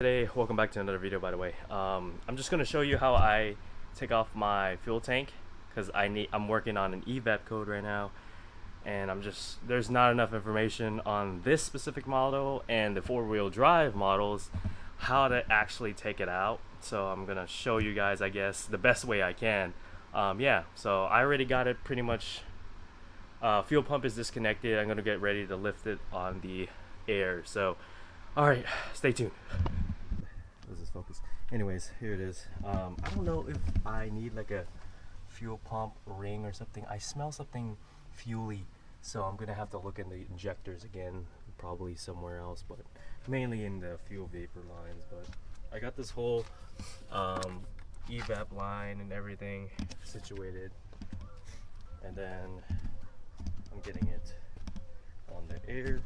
Today, welcome back to another video, by the way. I'm just going to show you how I take off my fuel tank because I'm working on an evap code right now, and there's not enough information on this specific model and the four-wheel drive models how to actually take it out. So I'm going to show you guys, I guess, the best way I can. Yeah, so I already got it pretty much. Fuel pump is disconnected. I'm going to get ready to lift it on the air. So alright, stay tuned. Does this focus? Anyways, here it is. I don't know if I need like a fuel pump ring or something. I smell something fuely, so I'm gonna have to look in the injectors again, probably somewhere else, but mainly in the fuel vapor lines. But I got this whole evap line and everything situated, and then I'm getting it on the air.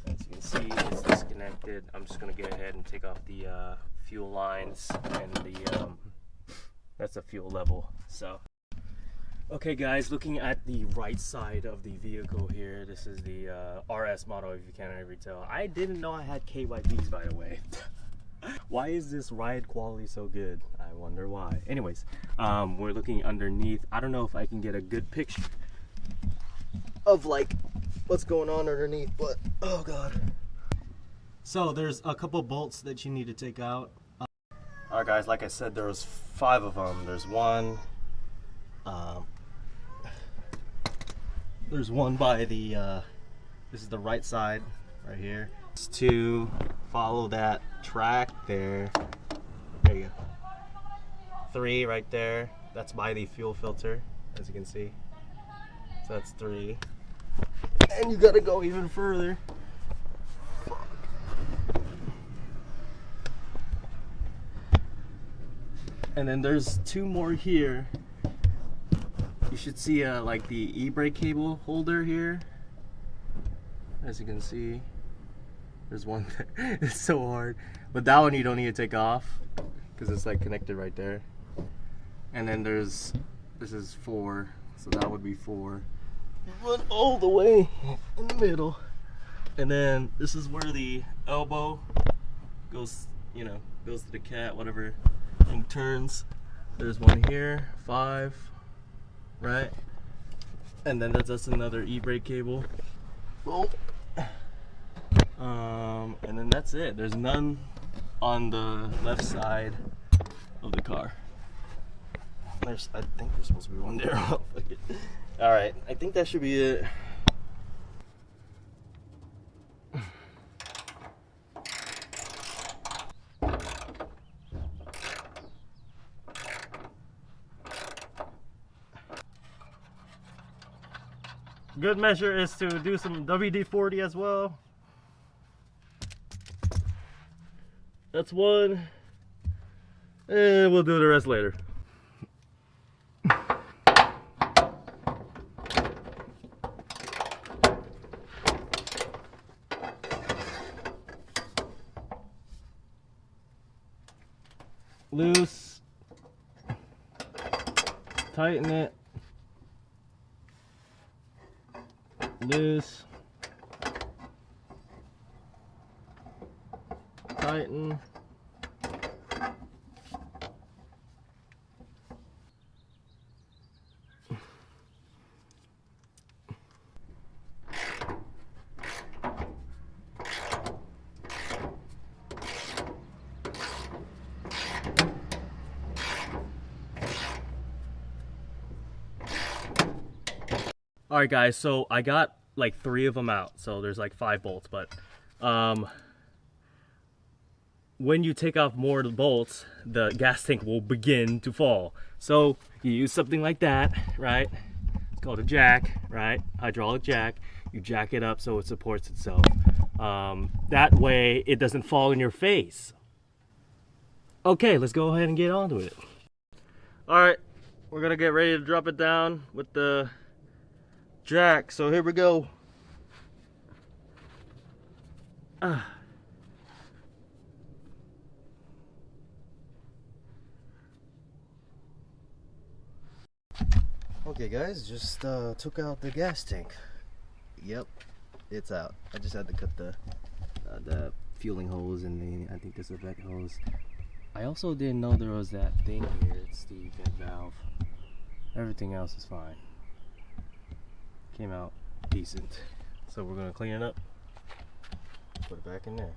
As you can see, it's disconnected. I'm just gonna go ahead and take off the fuel lines and the that's the fuel level. So okay guys, looking at the right side of the vehicle here, this is the RS model, if you can't already tell. I didn't know I had KYBs, by the way. Why is this ride quality so good? I wonder why. Anyways, we're looking underneath. I don't know if I can get a good picture of like what's going on underneath, but oh god. So there's a couple bolts that you need to take out. Alright guys, like I said, there was 5 of them. There's one by the this is the right side right here. It's to follow that track there. There you go. 3 right there. That's by the fuel filter, as you can see. So that's 3. And you gotta go even further. And then there's 2 more here. You should see like the e-brake cable holder here. As you can see, there's one there. It's so hard. But that one you don't need to take off because it's like connected right there. And then this is 4, so that would be 4. Run all the way in the middle, and then this is where the elbow goes, goes to the cat, whatever, and turns. There's one here, 5, right? And then that's just another e-brake cable. Oh. And then that's it. There's none on the left side of the car. I think there's supposed to be one there. Alright, I think that should be it. Good measure is to do some WD-40 as well. That's 1. And we'll do the rest later. Loose, tighten it, loose, tighten, Alright guys, so I got like 3 of them out, so there's like 5 bolts, but when you take off more of the bolts, the gas tank will begin to fall. So you use something like that, right? It's called a jack, right? Hydraulic jack. You jack it up so it supports itself. That way it doesn't fall in your face. Okay, let's go ahead and get onto it. Alright, we're gonna get ready to drop it down with the jack, so here we go. Okay guys, just took out the gas tank. Yep, it's out. I just had to cut the fueling hose, and I think this is a vent hose. I also didn't know there was that thing here. It's the vent valve. Everything else is fine. Came out decent. So we're gonna clean it up, put it back in there.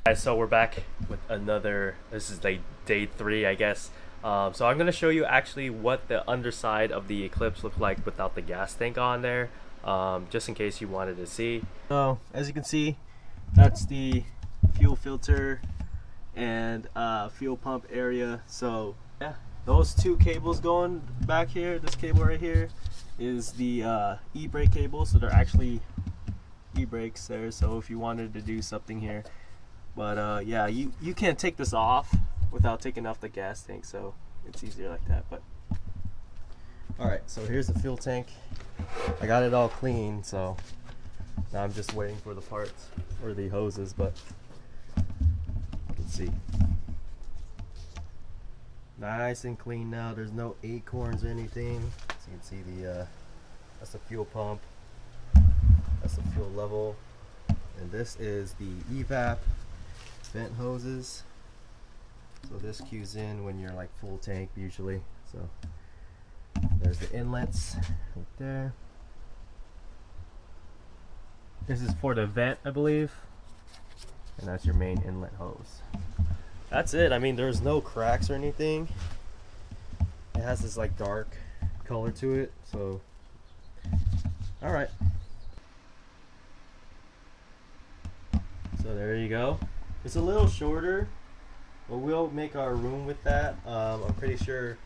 Guys, so we're back with another, this is like day 3, I guess. So I'm gonna show you actually what the underside of the Eclipse looked like without the gas tank on there, just in case you wanted to see. So as you can see, that's the fuel filter and fuel pump area. So yeah, those 2 cables going back here, this cable right here is the e-brake cable. So they're actually e-brakes there, so if you wanted to do something here. But yeah, you can't take this off without taking off the gas tank, so it's easier like that. But alright, so here's the fuel tank. I got it all clean, so now I'm just waiting for the parts or the hoses, but let's see. Nice and clean now. There's no acorns or anything. So you can see the that's the fuel pump, that's the fuel level, and this is the evap vent hoses. So this cues in when you're like full tank usually. So there's the inlets right there. This is for the vent, I believe, and that's your main inlet hose. That's it. I mean, there's no cracks or anything. It has this like dark color to it, so all right. So there you go. It's a little shorter, but we'll make our room with that. I'm pretty sure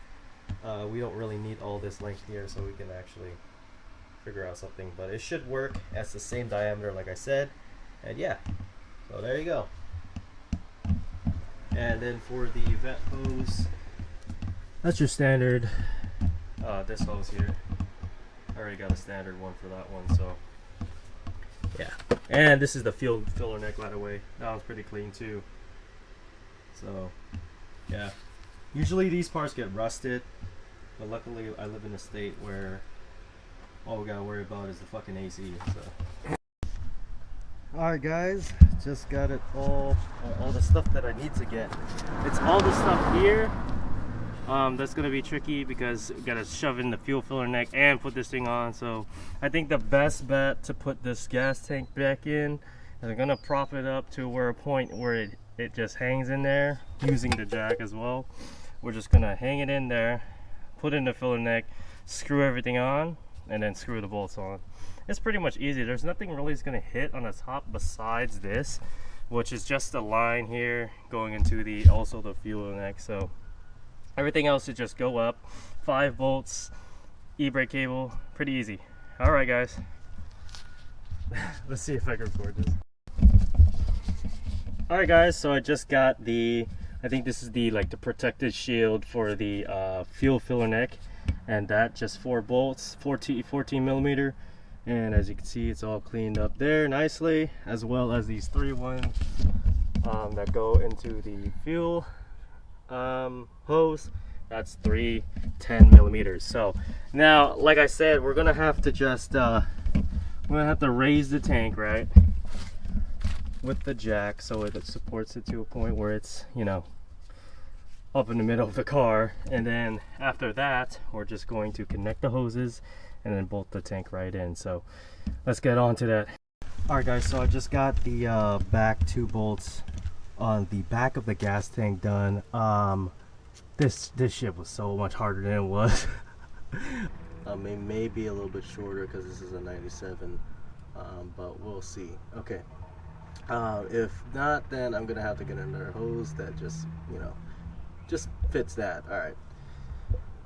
we don't really need all this length here, so we can actually figure out something, but it should work. That's the same diameter like I said, and yeah, so there you go. And then for the vent hose, that's your standard this hose here. I already got a standard one for that one, so yeah. And this is the fuel filler neck, by the way. That one's pretty clean too. So yeah, usually these parts get rusted, but luckily I live in a state where all we gotta worry about is the fucking AC. So alright guys, just got it all the stuff that I need to get. It's all the stuff here. That's gonna be tricky because we gotta shove in the fuel filler neck and put this thing on. So I think the best bet to put this gas tank back in is I'm gonna prop it up to where a point where it just hangs in there using the jack as well. We're just gonna hang it in there, put in the filler neck, screw everything on, and then screw the bolts on. It's pretty much easy. There's nothing really is gonna hit on the top besides this, which is just a line here going into the also the fuel neck. So everything else should just go up. 5 bolts, e-brake cable, pretty easy. All right, guys. Let's see if I can record this. All right, guys. So I just got the, I think this is the like the protected shield for the fuel filler neck, and that just 4 bolts, 14 millimeter. And as you can see, it's all cleaned up there nicely, as well as these 3 ones that go into the fuel hose. That's 3 10 millimeters. So now, like I said, we're gonna have to just we're gonna have to raise the tank, right, with the jack so it supports it to a point where it's, you know, up in the middle of the car. And then after that, we're just going to connect the hoses and then bolt the tank right in. So let's get on to that. All right, guys, so I just got the back 2 bolts on the back of the gas tank done. This shit was so much harder than it was. It may be a little bit shorter because this is a 97, but we'll see. Okay, if not, then I'm gonna have to get another hose that just, you know, just fits that. All right.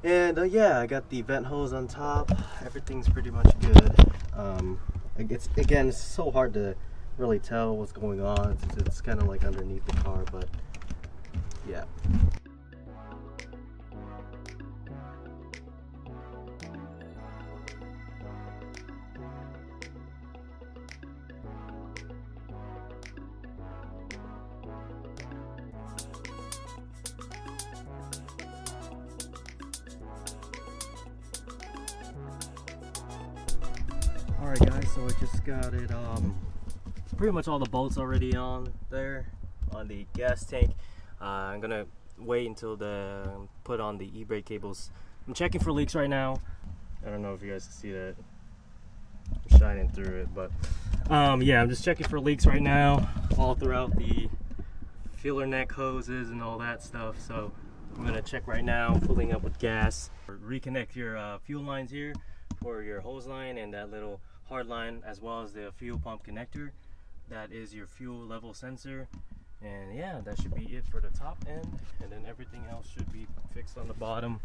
And yeah, I got the vent hose on top. Everything's pretty much good. Again, it's so hard to really tell what's going on since it's kind of like underneath the car, but yeah. Alright guys, so I just got it pretty much all the bolts already on there on the gas tank. I'm gonna wait until the put on the e-brake cables. I'm checking for leaks right now. I don't know if you guys can see that. I'm shining through it, but yeah, I'm just checking for leaks right now all throughout the filler neck hoses and all that stuff. So I'm gonna check right now, filling up with gas. Reconnect your fuel lines here for your hose line and that little hard line, as well as the fuel pump connector. That is your fuel level sensor. And yeah, that should be it for the top end, and then everything else should be fixed on the bottom.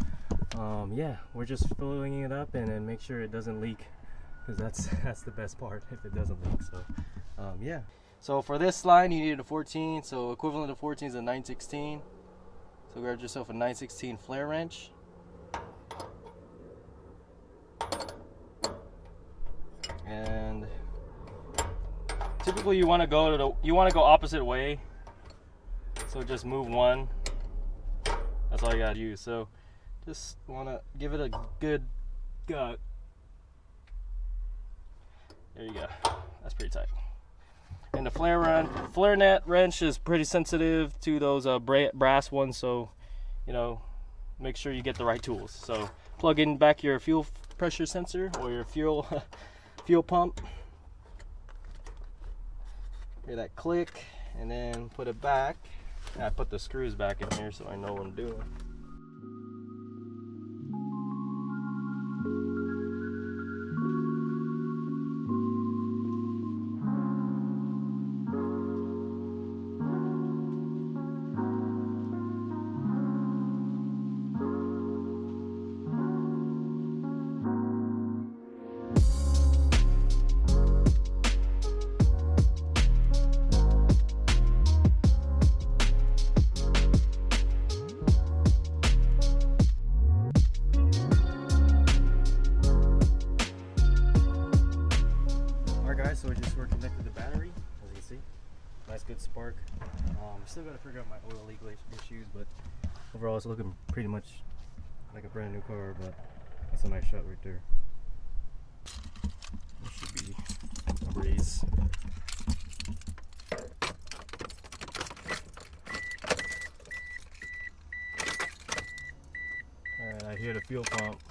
Yeah, we're just filling it up and then make sure it doesn't leak, because that's the best part, if it doesn't leak. So yeah, so for this line you need a 14, so equivalent to 14 is a 9/16. So grab yourself a 9/16 flare wrench. And typically you want to go opposite way. So just move one. That's all you gotta use. So just wanna give it a good gut. There you go. That's pretty tight. And the flare net wrench is pretty sensitive to those brass ones. So you know, make sure you get the right tools. So plug in back your fuel pressure sensor or your fuel pump. Hear that click, and then put it back. I put the screws back in here so I know what I'm doing. So we're connected to the battery, as you can see. Nice good spark. Still got to figure out my oil leak issues, but overall it's looking pretty much like a brand new car. But that's a nice shot right there. That should be a breeze. Alright, I hear the fuel pump.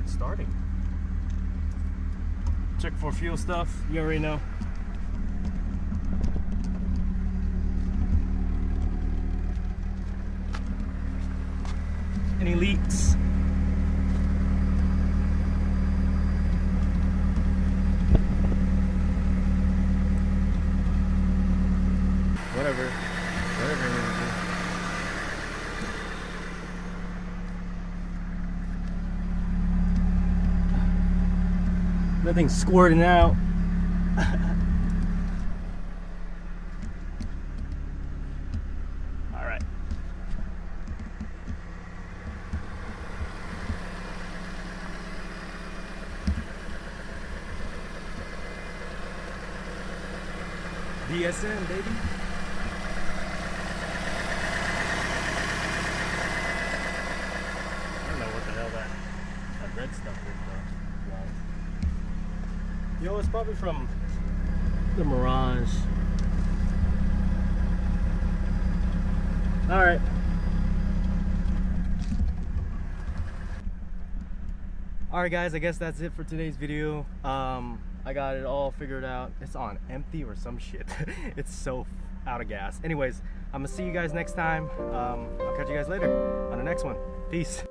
Starting. Check for fuel stuff. You already know. Any leaks? Whatever. Nothing's squirting out. All right. DSM, baby. I don't know what the hell that red stuff is though. Yo, it's probably from the Mirage. All right. All right, guys. I guess that's it for today's video. I got it all figured out. It's on empty or some shit. It's so out of gas. Anyways, I'm gonna see you guys next time. I'll catch you guys later on the next one. Peace.